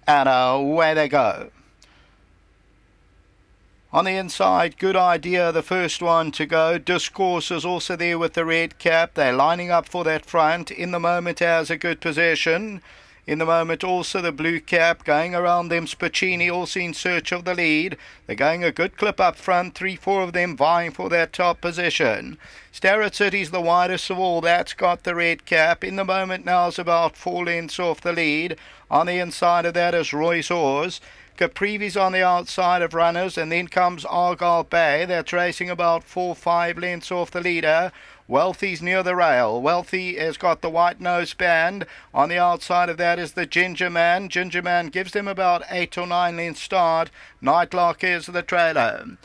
and away they go. On the inside, Good Idea, the first one to go. Discourse is also there with the red cap. They're lining up for that front. In the moment has a good possession. In the moment also the blue cap going around them. Spacini also in search of the lead. They're going a good clip up front. 3-4 of them vying for that top position. Starrett City's the widest of all. That's got the red cap. In the moment now is about 4 lengths off the lead. On the inside of that is Roy's Horse. Caprivi's on the outside of runners, and then comes Argyle Bay. That's racing about 4-5 lengths off the leader. Wealthy's near the rail. Wealthy has got the white nose band. On the outside of that is the Ginger Man. Ginger Man gives them about 8 or 9 lengths start. Nightlock is the trailer.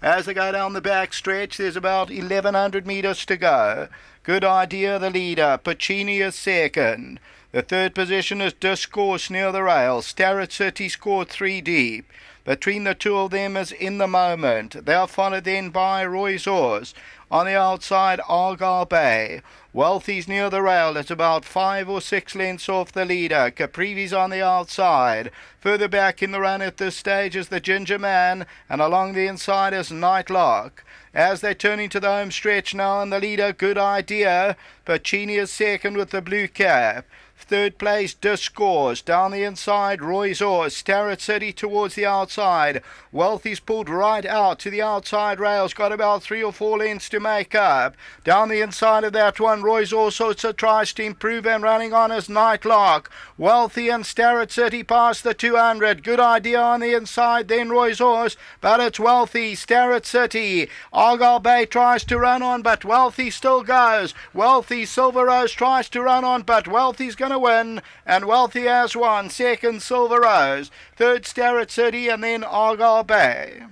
As they go down the back stretch, there's about 1,100 metres to go. Good Idea, the leader. Pacini is second. The third position is Discourse near the rail. Starrett City scored 3 deep. Between the two of them is In the Moment. They are followed then by Roy's Horse. On the outside, Argyle Bay. Wealthy's near the rail. It's about 5 or 6 lengths off the leader. Caprivi's on the outside. Further back in the run at this stage is the Ginger Man, and along the inside is Nightlock. As they turn into the home stretch now, and the leader, Good Idea. Pacini is second with the blue cap. Third place, Discourse. Down the inside, Roy's Horse. Starrett City towards the outside. Wealthy's pulled right out to the outside rails. Got about 3 or 4 lengths to make up. Down the inside of that one, Roy's Horse also tries to improve, and running on is Nightlock. Wealthy and Starrett City past the 200. Good Idea on the inside, then Roy's Horse. But it's Wealthy, Starrett City. Argyle Bay tries to run on, but Wealthy still goes. Wealthy, Silver Rose tries to run on, but Wealthy's going to win, and Wealthy has won. Second, Silver Rose. Third, Starrett City, and then Argyle Bay.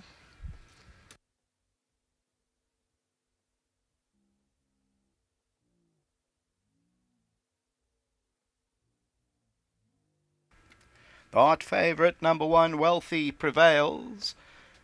The hot favourite, number 1, Wealthy, prevails,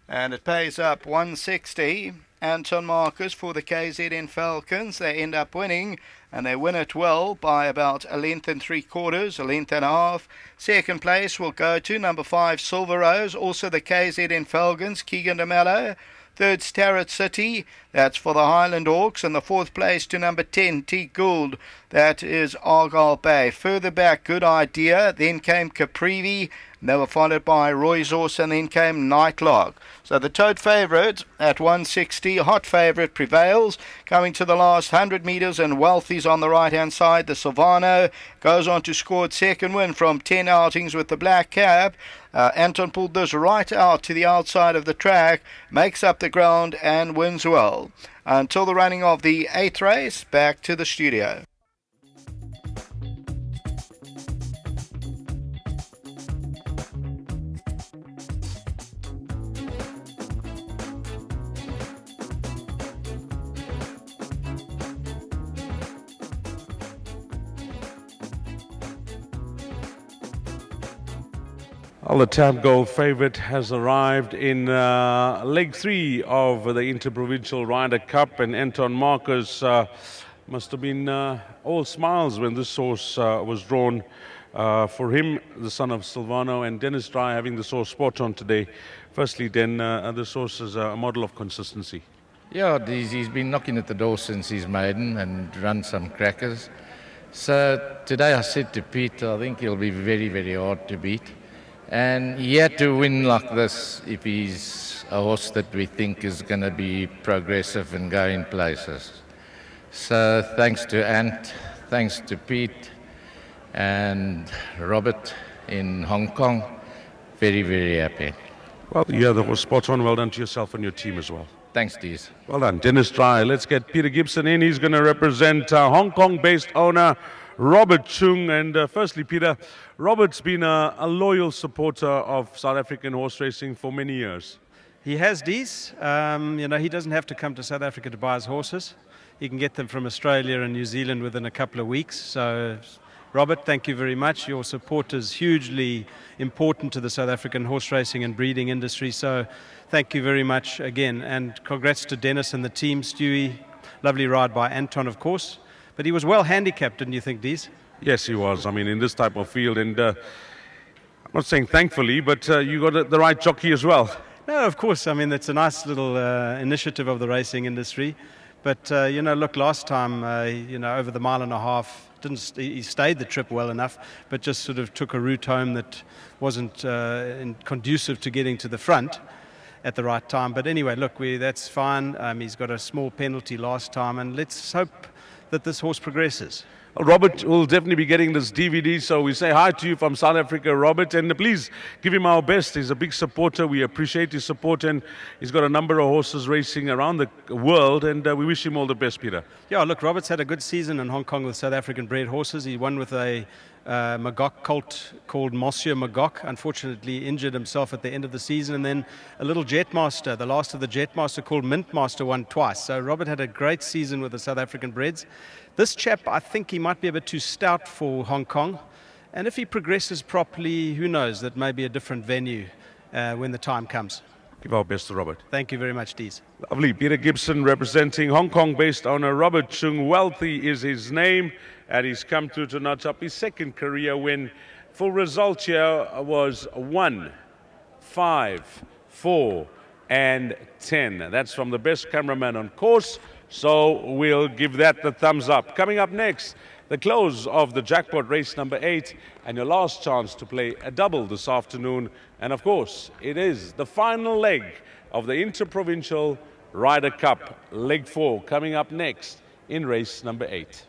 and it pays up 160. Anton Marcus for the KZN Falcons. They end up winning, and they win it well by about 1 length and 3/4, 1 length and a half. Second place will go to number 5, Silver Rose, also the KZN Falcons, Keegan de Mello. Third, Starrett City, that's for the Highland Hawks, and the fourth place to number 10, T Gould, that is Argyle Bay. Further back, Good Idea, then came Caprivi, they were followed by Roy's Horse, and then came Nightlock. So the tote favourite at 160, hot favourite, prevails. Coming to the last 100 metres, and Wealthy's on the right-hand side. The Silvano goes on to score its second win from 10 outings with the black cap. Anton pulled this right out to the outside of the track, makes up the ground, and wins well. Until the running of the 8th race, back to the studio. Well, the Tab Gold favourite has arrived in leg 3 of the Interprovincial Ryder Cup, and Anton Marcus must have been all smiles when this horse was drawn. For him, the son of Silvano, and Dennis Dry having the horse spot on today. Firstly, Den, this horse is a model of consistency. Yeah, he's been knocking at the door since he's maiden and run some crackers. So today I said to Pete, I think he'll be very, very hard to beat. And he had to win like this if he's a horse that we think is going to be progressive and go in places. So thanks to Ant, thanks to Pete and Robert in Hong Kong. Very, very happy. Well, yeah, that was spot on. Well done to yourself and your team as well. Thanks, Dees. Well done. Dennis Dry. Let's get Peter Gibson in. He's going to represent Hong Kong-based owner Robert Chung. And firstly, Peter, Robert's been a loyal supporter of South African horse racing for many years. He has, Dees. He doesn't have to come to South Africa to buy his horses. He can get them from Australia and New Zealand within a couple of weeks. So, Robert, thank you very much. Your support is hugely important to the South African horse racing and breeding industry. So, thank you very much again. And congrats to Dennis and the team, Stewie. Lovely ride by Anton, of course. But he was well handicapped, didn't you think, Dees? Yes, he was. I mean, in this type of field. And I'm not saying thankfully, but you got the right jockey as well. No, of course. I mean, it's a nice little initiative of the racing industry. But, look, last time, over the mile and a half, he stayed the trip well enough, but just sort of took a route home that wasn't conducive to getting to the front at the right time. But anyway, look, that's fine. He's got a small penalty last time, and let's hope that this horse progresses. Robert will definitely be getting this DVD, so we say hi to you from South Africa, Robert, and please give him our best. He's a big supporter. We appreciate his support, and he's got a number of horses racing around the world, and we wish him all the best, Peter. Yeah, look, Robert's had a good season in Hong Kong with South African bred horses. He won with a Magok colt called Monsieur Magok. Unfortunately injured himself at the end of the season, and then a little Jetmaster, the last of the Jetmaster called Mintmaster, won twice. So Robert had a great season with the South African breds. This chap, I think he might be a bit too stout for Hong Kong, and if he progresses properly, who knows, that may be a different venue when the time comes. Give our best to Robert. Thank you very much, Dees. Lovely. Peter Gibson representing Hong Kong-based owner Robert Chung. Wealthy is his name, and he's come through to notch up his second career win. Full result here was 1, 5, 4, and 10. That's from the best cameraman on course, so we'll give that the thumbs up. Coming up next, the close of the jackpot race number 8, and your last chance to play a double this afternoon. And of course, it is the final leg of the Interprovincial Ryder Cup, leg 4, coming up next in race number 8.